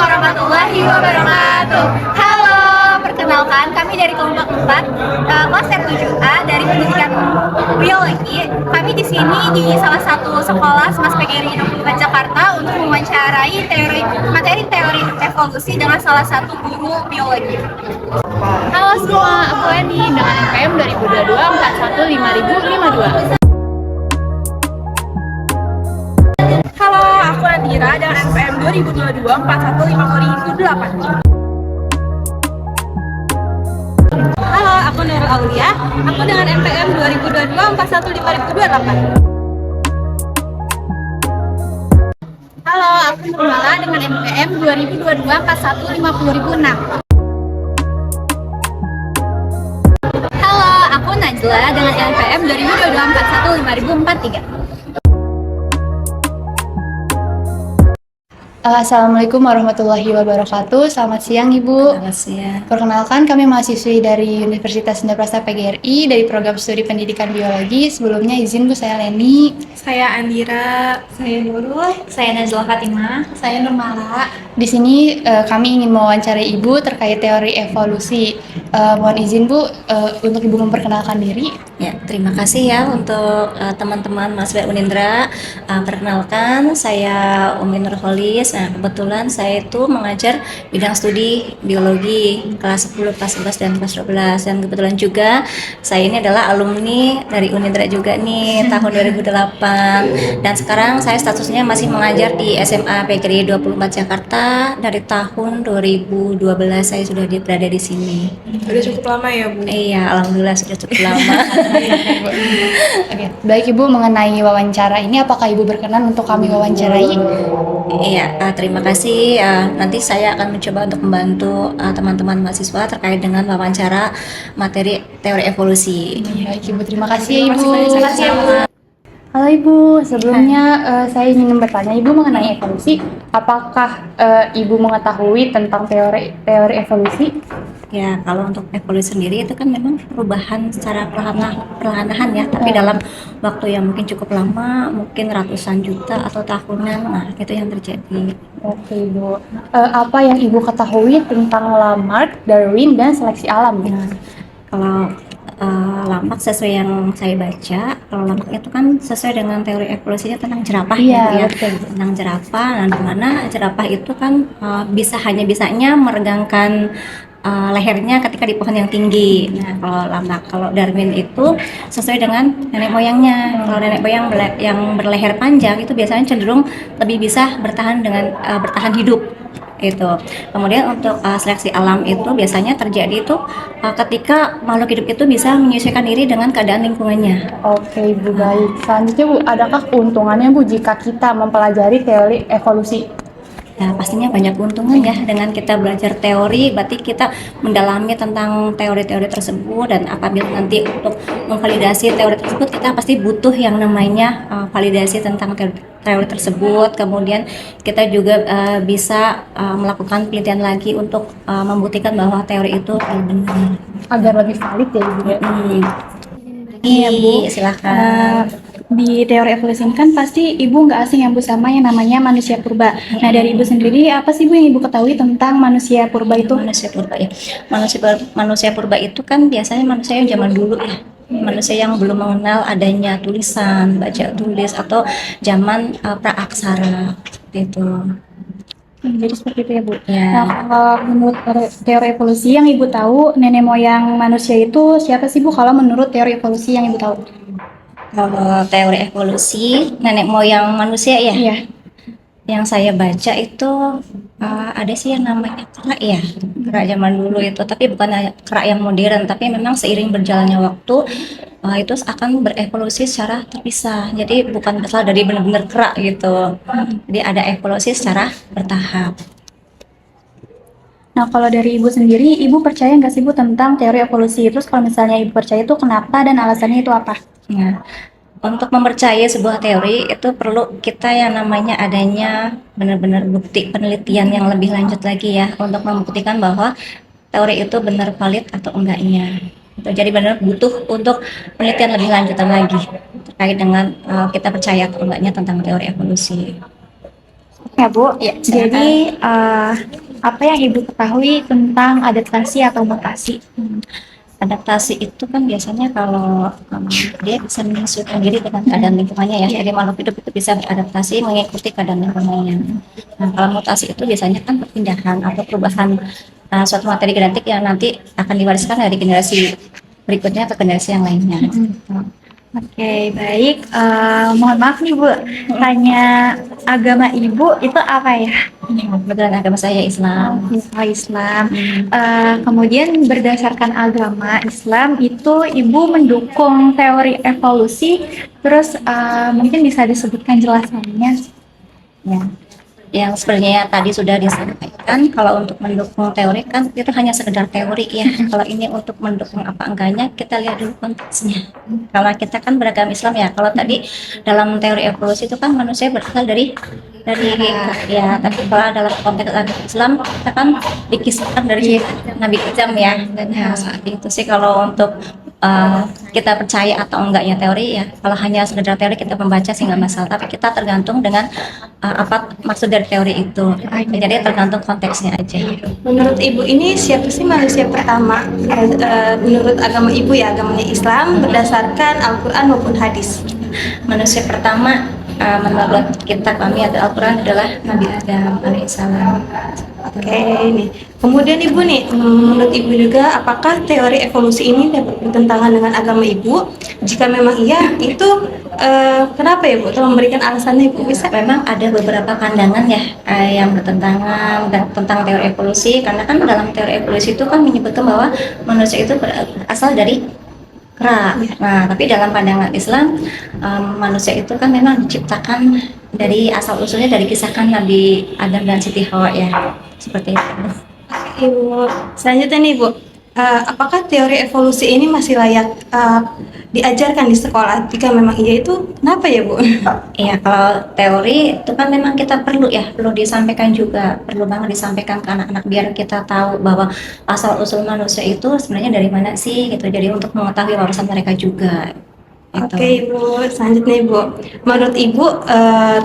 warahmatullahi wabarakatuh. Halo, perkenalkan kami dari kelompok 4 kelas R7A dari pendidikan biologi. Kami di sini di salah satu sekolah Mas PGRI 64 Jakarta untuk mewawancarai materi teori evolusi dengan salah satu guru biologi. Halo semua, aku Eni dengan NPM 2022 415052. Halo, aku Andira dengan NPM 2022 415008. Halo, aku Nurul Aulia. Aku dengan NPM 2022 415028. Halo, aku Nurmala dengan NPM 2022 415006. Halo, aku Najla dengan NPM 2022 415043. Assalamualaikum warahmatullahi wabarakatuh. Selamat siang Ibu. Selamat siang. Perkenalkan, kami mahasiswi dari Universitas Sunda Prasta PGRI dari program studi pendidikan biologi. Sebelumnya izin Bu, saya Leni. Saya Andira. Saya Nurul. Saya Najla Fatimah. Saya Nurmala. Di sini kami ingin mewawancarai Ibu terkait teori evolusi. Mohon izin Bu untuk Ibu memperkenalkan diri. Ya, terima kasih ya untuk teman-teman mahasiswa Unindra. Perkenalkan, saya Umi Nurholis. Nah, kebetulan saya itu mengajar bidang studi biologi kelas 10, kelas 11, dan kelas 12. Dan kebetulan juga saya ini adalah alumni dari Unindra juga nih, tahun 2008. Dan sekarang saya statusnya masih mengajar di SMA PGRI 24 Jakarta. Dari tahun 2012 saya sudah berada di sini. Sudah cukup lama ya, Bu? Iya, alhamdulillah sudah cukup lama. Oke, baik Ibu, mengenai wawancara ini, apakah Ibu berkenan untuk kami wawancarai? Iya, terima kasih. Nanti saya akan mencoba untuk membantu teman-teman mahasiswa terkait dengan wawancara materi teori evolusi. Baik Ibu, terima kasih Ibu. Terima kasih, Bu. Halo Ibu, sebelumnya saya ingin bertanya Ibu mengenai evolusi. Apakah Ibu mengetahui tentang teori evolusi? Ya, kalau untuk evolusi sendiri itu kan memang perubahan secara perlahan-lahan ya, tapi dalam waktu yang mungkin cukup lama, mungkin ratusan juta atau tahunan, nah itu yang terjadi. Oke Ibu, apa yang Ibu ketahui tentang Lamarck, Darwin, dan seleksi alam? Nah, kalau Lamarck sesuai yang saya baca, kalau Lamarck itu kan sesuai dengan teori evolusinya tentang jerapah ya, tentang jerapah, dan dimana jerapah itu kan bisanya meregangkan lehernya ketika di pohon yang tinggi. Nah, kalau Lamarck, kalau Darwin itu sesuai dengan nenek moyangnya. Kalau nenek moyang yang berleher panjang itu biasanya cenderung lebih bisa bertahan hidup. Itu. Kemudian untuk seleksi alam itu biasanya terjadi itu ketika makhluk hidup itu bisa menyesuaikan diri dengan keadaan lingkungannya. Oke Ibu, baik. Selanjutnya Bu, adakah keuntungannya Bu jika kita mempelajari teori evolusi? Ya, pastinya banyak keuntungan ya dengan kita belajar teori, berarti kita mendalami tentang teori-teori tersebut, dan apabila nanti untuk memvalidasi teori tersebut kita pasti butuh yang namanya validasi tentang teori tersebut. Kemudian kita juga bisa melakukan penelitian lagi untuk membuktikan bahwa teori itu benar. Agar lebih valid ya Ibu ya? Iya Bu, silahkan. Di teori evolusi ini kan pasti Ibu nggak asing yang Bu sama yang namanya manusia purba. Nah, dari Ibu sendiri apa sih Bu yang Ibu ketahui tentang manusia purba itu? Manusia purba ya. Manusia purba itu kan biasanya manusia yang zaman dulu ya. Manusia yang belum mengenal adanya tulisan, baca tulis, atau zaman praaksara itu. Jadi seperti itu ya Bu. Ya. Nah, kalau menurut teori evolusi yang Ibu tahu, nenek moyang manusia itu siapa sih Bu kalau menurut teori evolusi yang Ibu tahu? Kalau teori evolusi nenek moyang manusia ya. Iya. Yang saya baca itu ada sih yang namanya kerak ya, kerak zaman dulu itu, tapi bukan kerak yang modern, tapi memang seiring berjalannya waktu itu akan berevolusi secara terpisah. Jadi bukan berasal dari benar-benar kerak gitu. Jadi ada evolusi secara bertahap. Nah, kalau dari Ibu sendiri, Ibu percaya nggak sih Bu tentang teori evolusi? Terus kalau misalnya Ibu percaya itu kenapa dan alasannya itu apa? Nah, untuk mempercayai sebuah teori itu perlu kita yang namanya adanya benar-benar bukti penelitian yang lebih lanjut lagi ya, untuk membuktikan bahwa teori itu benar valid atau enggaknya. Jadi benar butuh untuk penelitian lebih lanjutan lagi terkait dengan kita percaya atau enggaknya tentang teori evolusi. Ya Bu, Iya, jadi apa yang Ibu ketahui tentang adaptasi atau mutasi? adaptasi itu kan biasanya kalau dia bisa menyesuaikan diri dengan keadaan lingkungannya ya. Jadi makhluk hidup itu bisa beradaptasi mengikuti keadaan lingkungannya. Nah, kalau mutasi itu biasanya kan perpindahan atau perubahan suatu materi genetik yang nanti akan diwariskan dari generasi berikutnya ke generasi yang lainnya. Oke, baik. Mohon maaf nih Bu, tanya agama Ibu itu apa ya? Kebetulan agama saya Islam. Islam. Kemudian berdasarkan agama Islam itu Ibu mendukung teori evolusi, terus mungkin bisa disebutkan jelasannya? Ya. Yang sebenarnya tadi sudah disampaikan, kalau untuk mendukung teori kan itu hanya sekedar teori ya. Kalau ini untuk mendukung apa enggaknya, kita lihat dulu konteksnya. Kalau kita kan beragama Islam ya, kalau tadi dalam teori evolusi itu kan manusia berasal dari ya, tapi kalau dalam konteks agama Islam kita kan dikisahkan dari Nabi Adam ya. Nah, saat itu sih kalau untuk kita percaya atau enggaknya teori ya, kalau hanya sekedar teori kita membaca sih nggak masalah, tapi kita tergantung dengan apa maksud dari teori itu. Jadi tergantung konteksnya aja. Menurut Ibu ini siapa sih manusia pertama? Menurut agama Ibu ya, agamanya Islam berdasarkan Al-Quran maupun hadis. Manusia pertama menurut kitab kami atau Al-Quran adalah Nabi Adam alaihissalam. Oke, ini. Kemudian Ibu nih, menurut Ibu juga, apakah teori evolusi ini dapat bertentangan dengan agama Ibu? Jika memang iya, itu kenapa ya Bu? Tolong memberikan alasannya Ibu, bisa? Memang ada beberapa pandangan ya yang bertentangan tentang teori evolusi, karena kan dalam teori evolusi itu kan menyebutkan bahwa manusia itu berasal dari kera. Nah, tapi dalam pandangan Islam manusia itu kan memang diciptakan dari asal usulnya dari kisahkan Nabi Adam dan Siti Hawa ya, seperti itu. Ibu, selanjutnya nih Bu, apakah teori evolusi ini masih layak diajarkan di sekolah? Jika memang iya, itu kenapa ya Bu? Iya, kalau teori itu kan memang kita perlu ya, perlu disampaikan juga, perlu banget disampaikan ke anak-anak biar kita tahu bahwa asal usul manusia itu sebenarnya dari mana sih gitu. Jadi untuk mengetahui wawasan mereka juga. Gitu. Oke Ibu, selanjutnya Ibu, menurut Ibu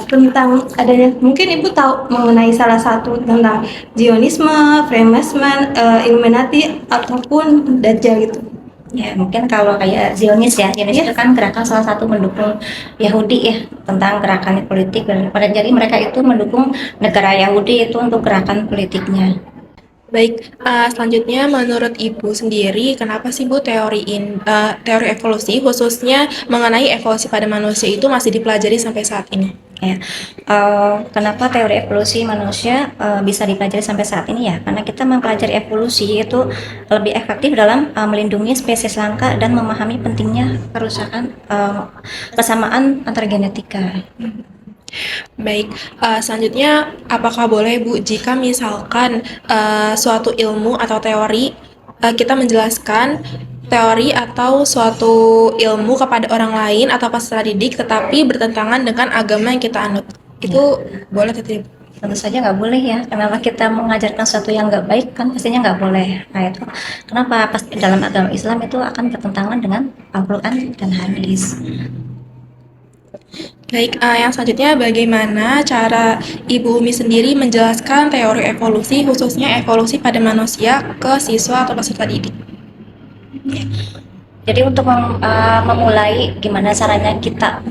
tentang adanya, mungkin Ibu tahu mengenai salah satu tentang Zionisme, Freemasons, Illuminati ataupun Dajjal gitu. Ya mungkin kalau kayak Zionis ya, Zionis itu kan gerakan salah satu mendukung Yahudi ya, tentang gerakan politik. Jadi mereka itu mendukung negara Yahudi itu untuk gerakan politiknya. Baik, selanjutnya menurut Ibu sendiri, kenapa sih Bu teori evolusi khususnya mengenai evolusi pada manusia itu masih dipelajari sampai saat ini? Ya, kenapa teori evolusi manusia bisa dipelajari sampai saat ini ya? Karena kita mempelajari evolusi itu lebih efektif dalam melindungi spesies langka dan memahami pentingnya kerusakan kesamaan antar genetika. Baik, selanjutnya apakah boleh Bu jika misalkan suatu ilmu atau teori kita menjelaskan teori atau suatu ilmu kepada orang lain atau peserta didik tetapi bertentangan dengan agama yang kita anut, itu boleh atau tidak? Tentu saja nggak boleh ya. Kenapa kita mengajarkan sesuatu yang nggak baik kan pastinya nggak boleh. Nah itu kenapa pasti dalam agama Islam itu akan bertentangan dengan Al-Quran dan hadis. Baik, yang selanjutnya bagaimana cara Ibu Umi sendiri menjelaskan teori evolusi khususnya evolusi pada manusia ke siswa atau peserta didik? Jadi untuk memulai gimana caranya kita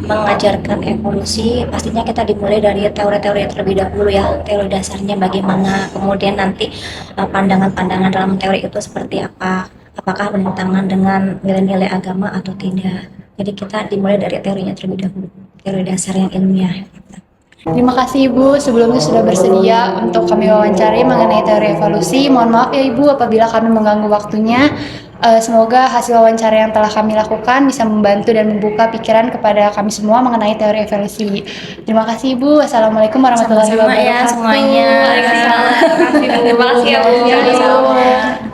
mengajarkan evolusi, pastinya kita dimulai dari teori-teori terlebih dahulu ya, teori dasarnya bagaimana, kemudian nanti pandangan-pandangan dalam teori itu seperti apa, apakah bertentangan dengan nilai-nilai agama atau tidak. Jadi kita dimulai dari teorinya terlebih dahulu, teori dasar yang ilmiah. Terima kasih Ibu sebelumnya sudah bersedia untuk kami wawancari mengenai teori evolusi. Mohon maaf ya Ibu apabila kami mengganggu waktunya. Semoga hasil wawancara yang telah kami lakukan bisa membantu dan membuka pikiran kepada kami semua mengenai teori evolusi. Terima kasih Ibu. Wassalamualaikum warahmatullahi wabarakatuh. Sama-sama ya semuanya. Waalaikumsalam. Terima kasih ya Bu. Terima kasih.